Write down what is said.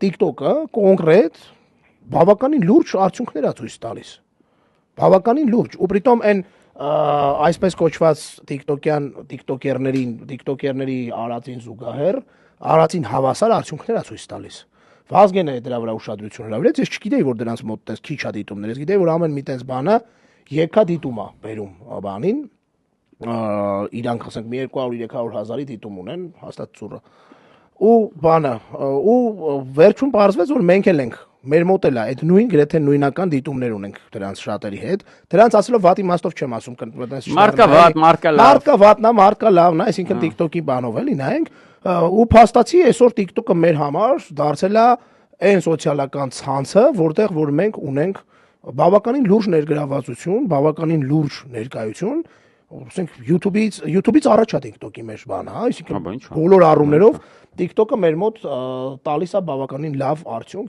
TikTok-ը կոնկրետ բավականին լուրջ արդյունքներ է ցույց տալիս։ Բավականին լուրջ, ու պրիտոմ այն այսպես կոչված TikToker-ների արածին զուգահեռ, արածին հավասար արդյունքներ է ցույց տալիս։ Վազգենը դրա վրա ուշադրություն հրավիրեց, ես չգիտեի, որ դրանց մոտ տես քիչ է դիտումներ, ես գիտեի, որ ամեն մի տես բանը եկա դիտում է բերում բանին, իրանք ասենք մի 200-300 հազարի դիտում ունեն, հաստատ ծուրը։ Ու բանը, ու վերջում պարզվեց, որ մենք էլ ենք, մեր մոտ էլ է, այդ նույն գրեթե նույնական դիտումներ ունենք դրանց շատերի հետ։ Դրանց ասելով վատ իմաստով չեմ ասում, մարկա վատ, մարկա լավ։ Մարկա վատն է, մարկա լավն է, այսինքն TikTok-ի բանով էլի նայենք, ու փաստացի այսօր TikTok-ը մեր համար դարձել է այն սոցիալական ցանցը, որտեղ որ մենք ունենք բավականին լուրջ ներգրավվածություն, բավականին լուրջ ներկայություն, ասենք YouTube-ից առաջ է TikTok-ի մեր բանը, հա, այսինքն բոլոր առումներով TikTok-ը մեր մոտ տալիս է բավականին լավ արդյունք